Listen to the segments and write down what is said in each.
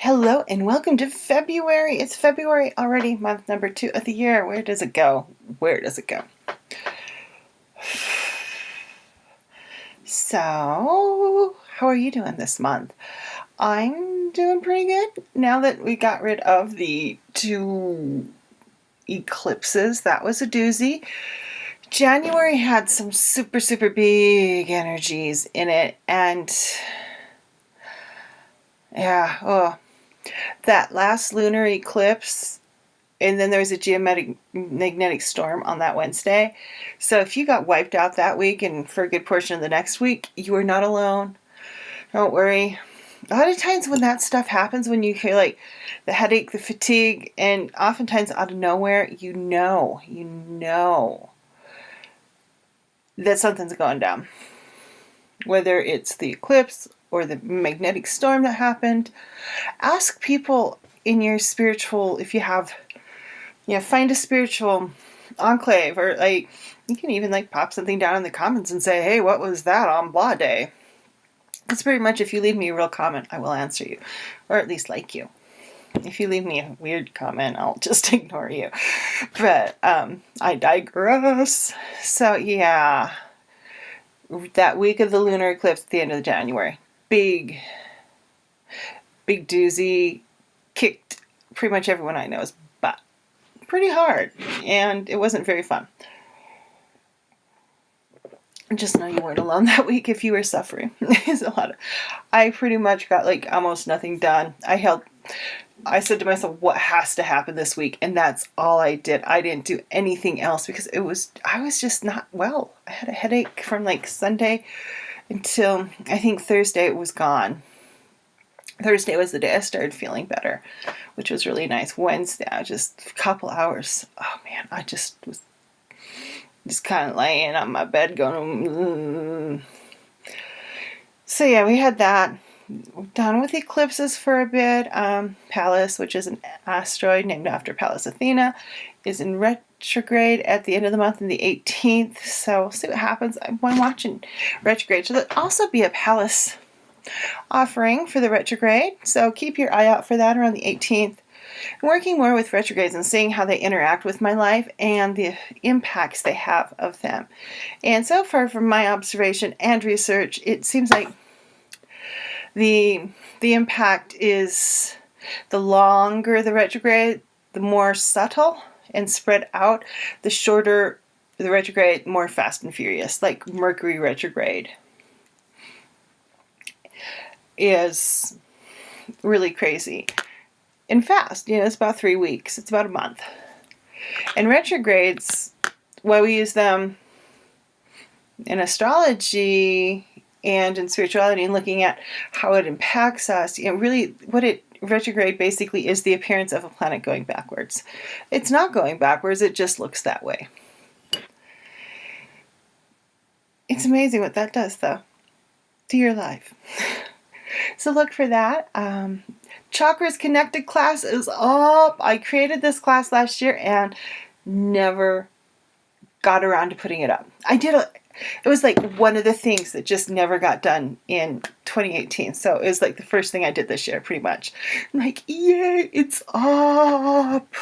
Hello and welcome to February. It's February already, month number 2 of the year. Where does it go? Where does it go? So, how are you doing this month? I'm doing pretty good now that we got rid of the 2 eclipses. That was a doozy. January had some super big energies in it, and yeah, that last lunar eclipse, and then there was a geomagnetic storm on that Wednesday. So if you got wiped out that week and for a good portion of the next week, you are not alone. Don't worry. A lot of times when that stuff happens, when you hear like the headache, the fatigue, and oftentimes out of nowhere, you know that something's going down. Whether it's the eclipse or the magnetic storm that happened, ask people in your spiritual, if you have, find a spiritual enclave, or like you can even like pop something down in the comments and say, hey, what was that on blah day? It's pretty much, if you leave me a real comment, I will answer you, or at least like you. If you leave me a weird comment, I'll just ignore you. But I digress. So yeah, that week of the lunar eclipse at the end of January, big doozy, kicked pretty much everyone I know's butt pretty hard, and it wasn't very fun. Just know you weren't alone that week if you were suffering. I pretty much got like almost nothing done. I said to myself, what has to happen this week? And that's all I did. I didn't do anything else because I was just not well. I had a headache from like Sunday until I think Thursday. It was gone. Thursday was the day I started feeling better, which was really nice. Wednesday, just a couple hours. Oh man, I just was just kind of laying on my bed going, So yeah, we had that. We're done with eclipses for a bit. Pallas, which is an asteroid named after Pallas Athena, is in retrograde at the end of the month on the 18th. So we'll see what happens. I'm watching retrograde. So there'll also be a Pallas offering for the retrograde. So keep your eye out for that around the 18th. I'm working more with retrogrades and seeing how they interact with my life and the impacts they have of them. And so far, from my observation and research, it seems like the impact is, the longer the retrograde, the more subtle and spread out. The shorter the retrograde, more fast and furious. Like Mercury retrograde is really crazy and fast. It's about 3 weeks. It's about a month. And retrogrades, why we use them in astrology and in spirituality and looking at how it impacts us, really retrograde basically is the appearance of a planet going backwards. It's not going backwards, it just looks that way. It's amazing what that does, though, to your life. So look for that. Chakras Connected class is up. I created this class last year and never got around to putting it up. It was like one of the things that just never got done in 2018. So it was like the first thing I did this year, pretty much. I'm like, yay, it's up.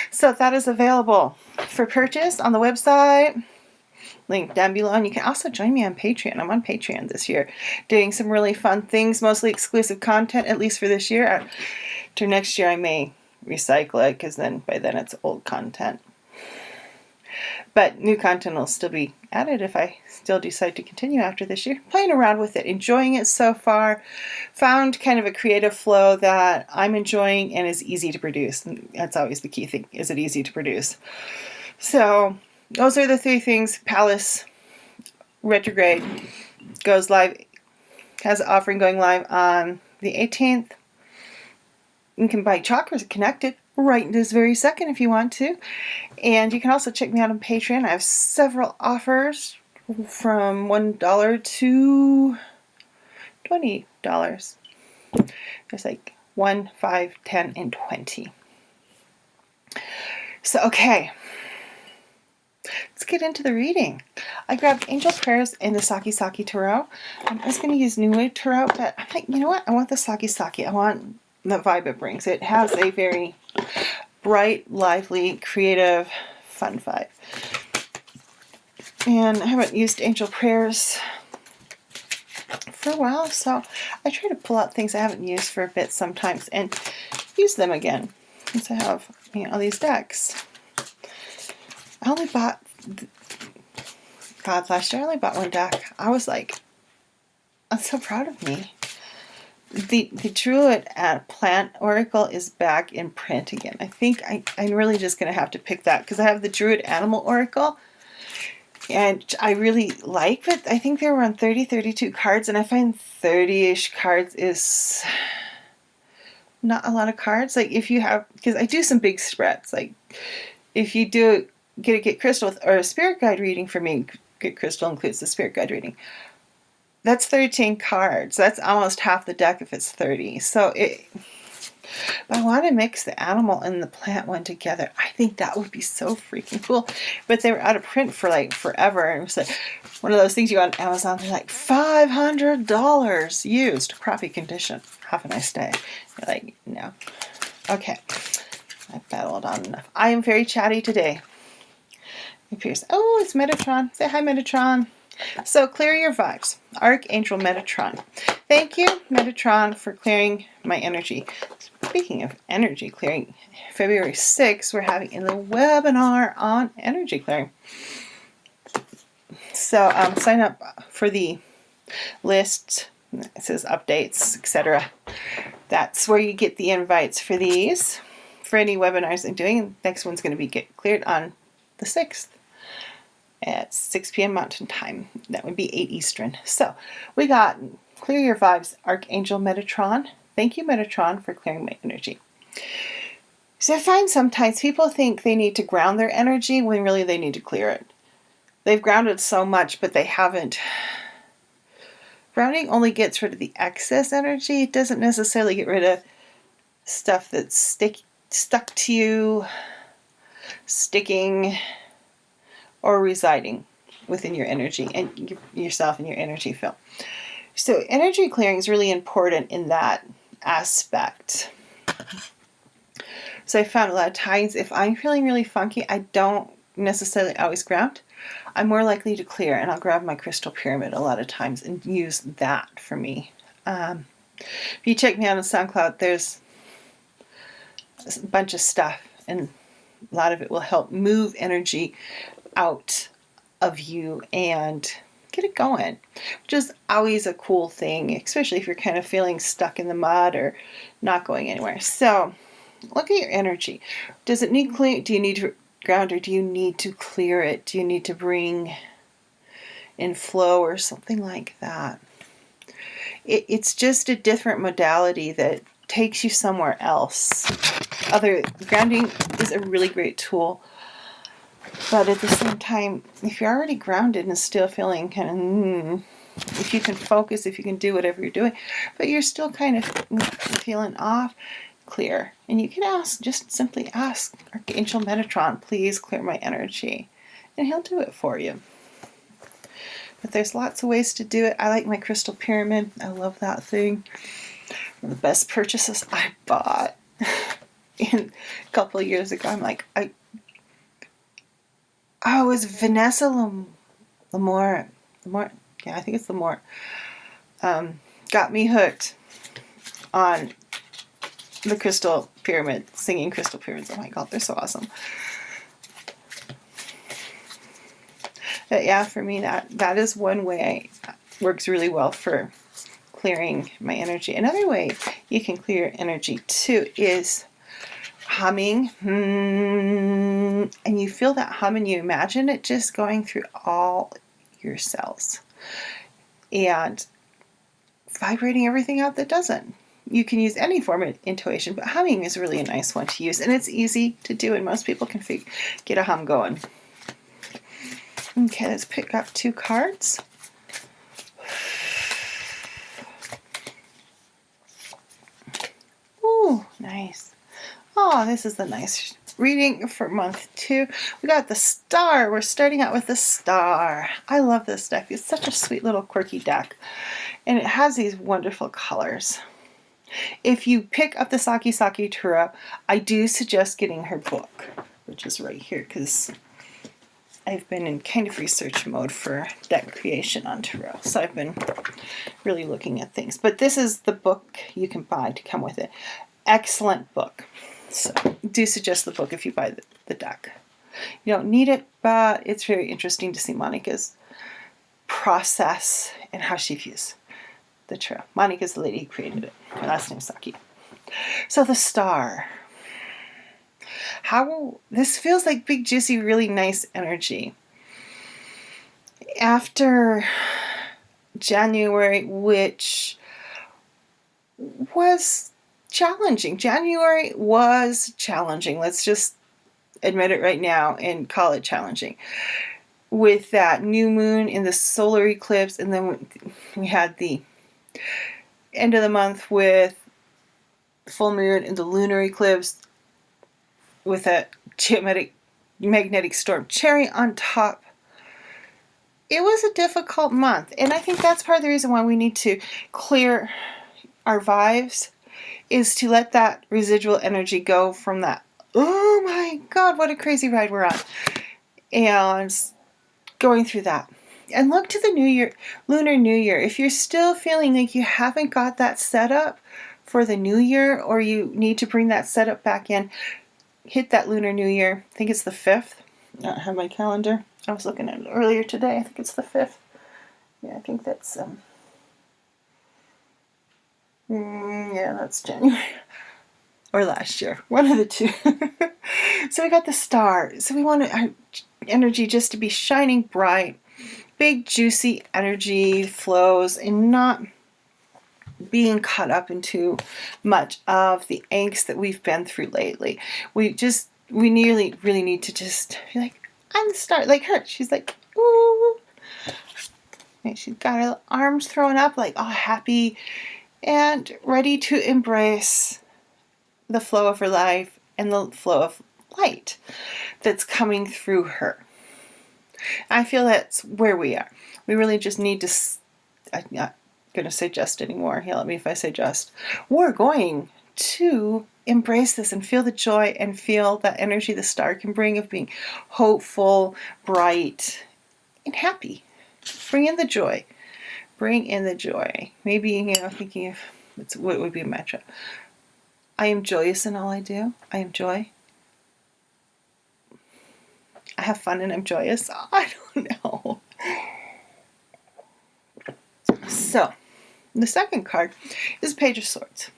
So that is available for purchase on the website. Link down below. And you can also join me on Patreon. I'm on Patreon this year, doing some really fun things, mostly exclusive content, at least for this year. After next year, I may recycle it, because by then it's old content. But new content will still be added if I still decide to continue after this year. Playing around with it, enjoying it so far. Found kind of a creative flow that I'm enjoying and is easy to produce. And that's always the key thing. Is it easy to produce? So those are the 3 things. Pallas retrograde goes live, has an offering going live on the 18th. You can buy Chakras Connected right this very second if you want to. And you can also check me out on Patreon. I have several offers from $1 to $20. There's like 1, 5, 10, and 20. So, okay. Let's get into the reading. I grabbed Angel Prayers in the Saki Saki Tarot. I was going to use New Wave Tarot, but I'm like, you know what? I want the Saki Saki. I want the vibe it brings. It has a very bright, lively, creative, fun vibe. And I haven't used angel prayers for a while, so I try to pull out things I haven't used for a bit sometimes and use them again. Since I have, you know, all these decks. I only bought, God, last year I only bought one deck. I was like, I'm so proud of me. The Druid Plant Oracle is back in print again. I think I'm really just going to have to pick that because I have the Druid Animal Oracle and I really like it. I think they were on 30, 32 cards, and I find 30-ish cards is not a lot of cards. Like if you have, because I do some big spreads, like if you do get crystal or a spirit guide reading for me, get crystal includes the spirit guide reading. That's 13 cards. That's almost half the deck if it's 30. So I want to mix the animal and the plant one together. I think that would be so freaking cool. But they were out of print for like forever. And it was like one of those things you go on Amazon, they're like $500 used, crappy condition. Have a nice day. You're like, no. Okay. I've battled on enough. I am very chatty today. It appears. Oh, it's Metatron. Say hi, Metatron. So clear your vibes. Archangel Metatron. Thank you, Metatron, for clearing my energy. Speaking of energy clearing, February 6th, we're having a little webinar on energy clearing. So sign up for the list. It says updates, etc. That's where you get the invites for these. For any webinars I'm doing, next one's going to be cleared on the 6th. At 6 p.m. Mountain Time. That would be 8 Eastern. So we got Clear Your Vibes, Archangel Metatron. Thank you, Metatron, for clearing my energy. So I find sometimes people think they need to ground their energy when really they need to clear it. They've grounded so much, but they haven't. Grounding only gets rid of the excess energy. It doesn't necessarily get rid of stuff that's stuck to you, sticking, or residing within your energy and yourself and your energy field. So energy clearing is really important in that aspect. So I found a lot of times if I'm feeling really funky, I don't necessarily always ground. I'm more likely to clear, and I'll grab my crystal pyramid a lot of times and use that for me. If you check me out on SoundCloud, there's a bunch of stuff, and a lot of it will help move energy out of you and get it going, which is always a cool thing, especially if you're kind of feeling stuck in the mud or not going anywhere. So look at your energy. Does it need clean? Do you need to ground, or do you need to clear it? Do you need to bring in flow or something like that? It's just a different modality that takes you somewhere else. Grounding is a really great tool. But at the same time, if you're already grounded and still feeling kind of, if you can focus, if you can do whatever you're doing, but you're still kind of feeling off, clear. And you can ask, just simply ask Archangel Metatron, please clear my energy. And he'll do it for you. But there's lots of ways to do it. I like my crystal pyramid. I love that thing. One of the best purchases I bought a couple of years ago. I'm like, it was Vanessa Lamore. Yeah, I think it's Lamore. Got me hooked on the crystal pyramid, singing crystal pyramids. Oh my God, they're so awesome. But yeah, for me, that is one way works really well for clearing my energy. Another way you can clear your energy too is humming, and you feel that hum and you imagine it just going through all your cells and vibrating everything out that doesn't. You can use any form of intuition, but humming is really a nice one to use, and it's easy to do, and most people can get a hum going. Okay, let's pick up 2 cards. Ooh, nice. Oh, this is a nice reading for month 2. We got the Star. We're starting out with the Star. I love this deck. It's such a sweet little quirky deck. And it has these wonderful colors. If you pick up the Saki Saki Tarot, I do suggest getting her book, which is right here, because I've been in kind of research mode for deck creation on Tarot. So I've been really looking at things. But this is the book you can buy to come with it. Excellent book. So do suggest the book if you buy the deck. You don't need it, but it's very interesting to see Monica's process and how she views the tarot. Monica's the lady who created it. Her last name's Saki. So the Star. This feels like big, juicy, really nice energy. After January, which was challenging. January was challenging. Let's just admit it right now and call it challenging. With that new moon in the solar eclipse, and then we had the end of the month with full moon in the lunar eclipse with that magnetic storm cherry on top. It was a difficult month, and I think that's part of the reason why we need to clear our vibes, is to let that residual energy go from that, oh my God, what a crazy ride we're on, and going through that. And look to the new year, Lunar New Year. If you're still feeling like you haven't got that set up for the new year, or you need to bring that setup back in, hit that Lunar New Year. I think it's the 5th. I don't have my calendar. I was looking at it earlier today. I think it's the 5th. Yeah, I think that's yeah, that's January or last year. One of the two. So we got the Star. So we want our energy just to be shining bright, big juicy energy flows, and not being caught up into much of the angst that we've been through lately. We really need to just be like, I'm the Star, like her. She's like, ooh. And she's got her arms thrown up, like all happy and ready to embrace the flow of her life and the flow of light that's coming through her. I feel that's where we are. We really just need to, I'm not going to say just anymore. Yell at me if I say just. We're going to embrace this and feel the joy and feel that energy the Star can bring of being hopeful, bright, and happy. Bring in the joy. Bring in the joy. Maybe, thinking of what would be a mantra. I am joyous in all I do. I am joy. I have fun and I'm joyous. I don't know. So, the second card is Page of Swords.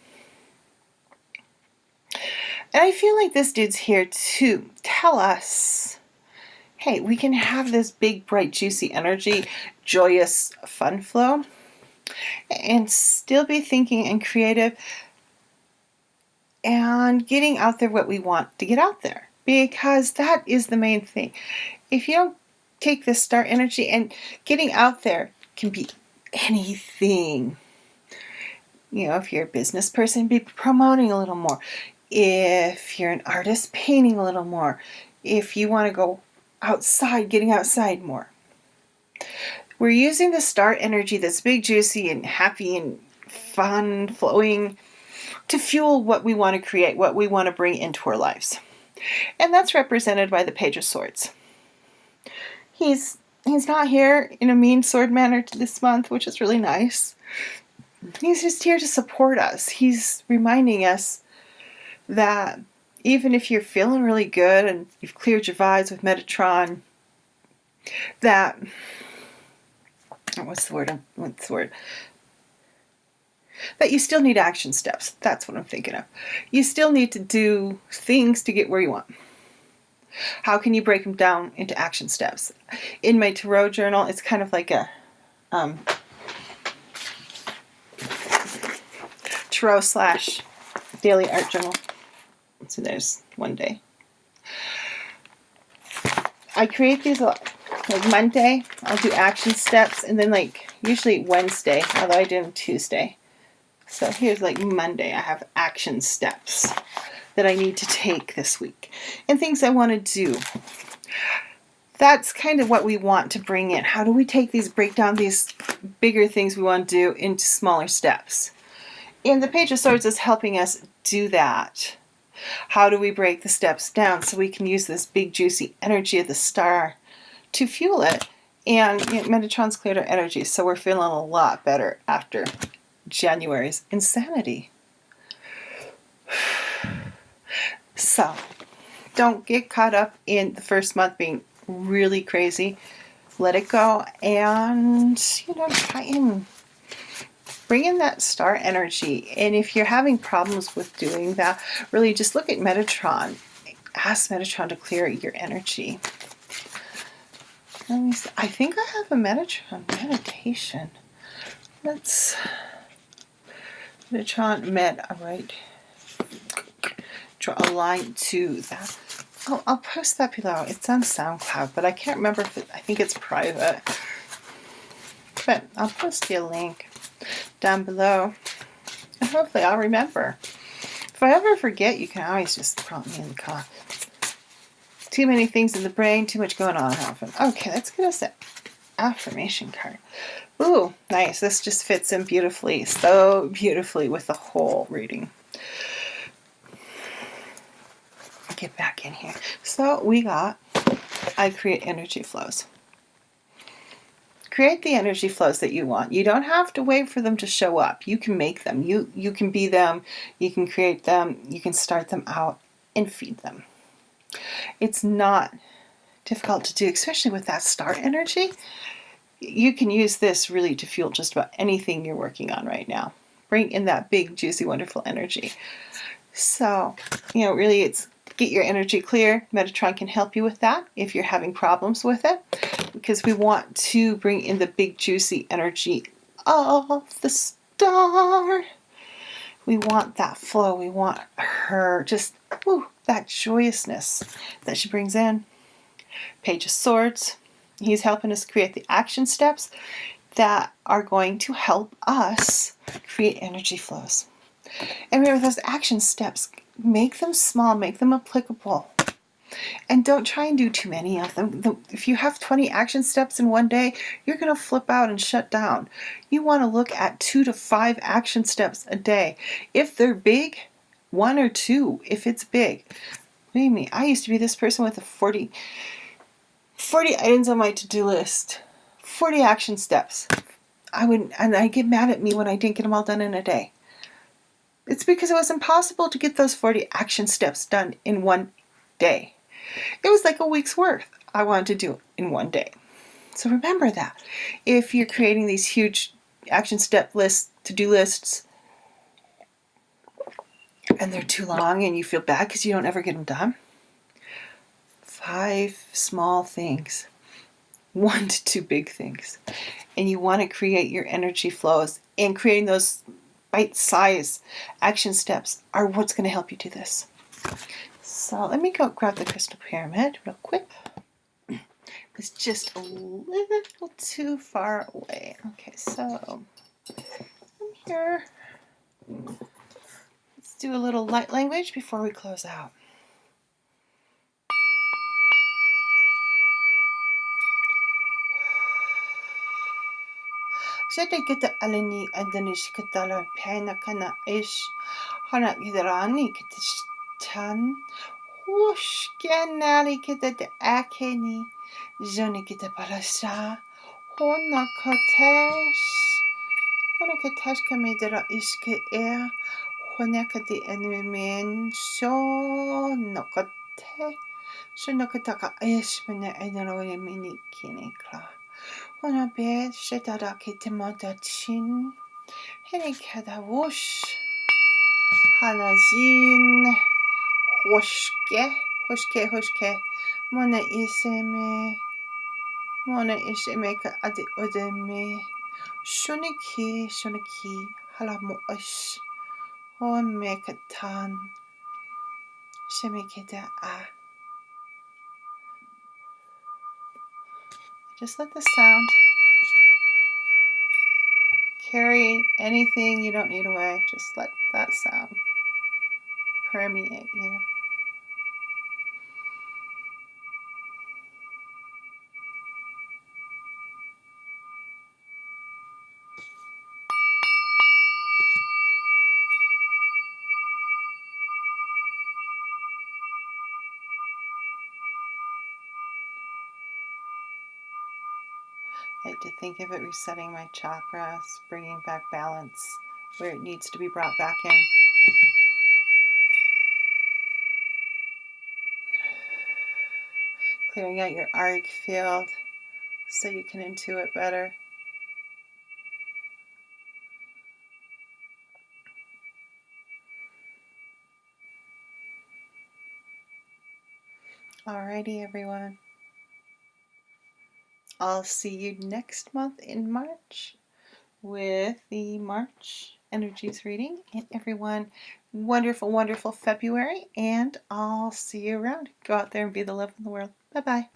And I feel like this dude's here to tell us, hey, we can have this big, bright, juicy energy, joyous, fun flow, and still be thinking and creative and getting out there what we want to get out there. Because that is the main thing. If you don't take this Star energy, and getting out there can be anything. If you're a business person, be promoting a little more. If you're an artist, painting a little more. If you want to go outside, getting outside more. We're using the Star energy that's big, juicy, and happy, and fun, flowing, to fuel what we want to create, what we want to bring into our lives. And that's represented by the Page of Swords. He's not here in a mean sword manner this month, which is really nice. He's just here to support us. He's reminding us that even if you're feeling really good and you've cleared your vibes with Metatron, that, what's the word? That you still need action steps. That's what I'm thinking of. You still need to do things to get where you want. How can you break them down into action steps? In my tarot journal, it's kind of like a tarot / daily art journal. So there's one day. I create these like Monday. I'll do action steps, and then usually Wednesday, although I do them Tuesday. So here's Monday, I have action steps that I need to take this week and things I want to do. That's kind of what we want to bring in. How do we break down these bigger things we want to do into smaller steps? And the Page of Swords is helping us do that. How do we break the steps down so we can use this big juicy energy of the star to fuel it? And Metatron's cleared our energy, so we're feeling a lot better after January's insanity. So don't get caught up in the first month being really crazy. Let it go and, try and bring in that star energy. And if you're having problems with doing that, really just look at Metatron. Ask Metatron to clear your energy. Let me see. I think I have a Metatron meditation. Let's Metatron med. All right. Draw a line to that. Oh, I'll post that below. It's on SoundCloud, but I can't remember if I think it's private. But I'll post you a link down below. And hopefully I'll remember. If I ever forget, you can always just prompt me in the comments. Too many things in the brain, too much going on often. Okay, let's get us an affirmation card. Ooh, nice. This just fits in beautifully, so beautifully with the whole reading. Get back in here. So we got, I create energy flows. Create the energy flows that you want. You don't have to wait for them to show up. You can make them. You can be them. You can create them. You can start them out and feed them. It's not difficult to do, especially with that star energy. You can use this really to fuel just about anything you're working on right now. Bring in that big, juicy, wonderful energy. So, really it's get your energy clear. Metatron can help you with that if you're having problems with it, because we want to bring in the big, juicy energy of the star. We want that flow. We want her just, that joyousness that she brings in. Page of Swords. He's helping us create the action steps that are going to help us create energy flows. And remember, those action steps, make them small, make them applicable. And don't try and do too many of them. If you have 20 action steps in one day, you're going to flip out and shut down. You want to look at 2 to 5 action steps a day. If they're big, 1 or 2 if it's big. Believe me, I used to be this person with 40 items on my to-do list. 40 action steps. I'd get mad at me when I didn't get them all done in a day. It's because it was impossible to get those 40 action steps done in one day. It was like a week's worth I wanted to do in one day. So remember that. If you're creating these huge action step lists, to-do lists, and they're too long and you feel bad because you don't ever get them done, 5 small things, 1 to 2 big things. And you want to create your energy flows, and creating those bite-sized action steps are what's going to help you do this. So let me go grab the crystal pyramid real quick. It's just a little too far away. Okay, so I'm here. Let's do a little light language before we close out. Shete kita alani adanish katala pena kana ish hana idrani kitistan whoosh ganali kita de akeni joni kita parasha hona katesh kamidra ishke air hona kati enwimen shonokataka ish mene edano mini kinikla. Ona be shetara kitemota chin. Henikada whoosh. Hanajin. Hoshke. Mona iseme ka adi odeme. Shoniki. Halamo osh. Home katan. Shemekeda ah. Just let the sound carry anything you don't need away. Just let that sound permeate you. I like to think of it resetting my chakras, bringing back balance where it needs to be brought back in. Clearing out your auric field so you can intuit better. Alrighty, everyone. I'll see you next month in March with the March Energies reading. And everyone, wonderful, wonderful February. And I'll see you around. Go out there and be the love in the world. Bye-bye.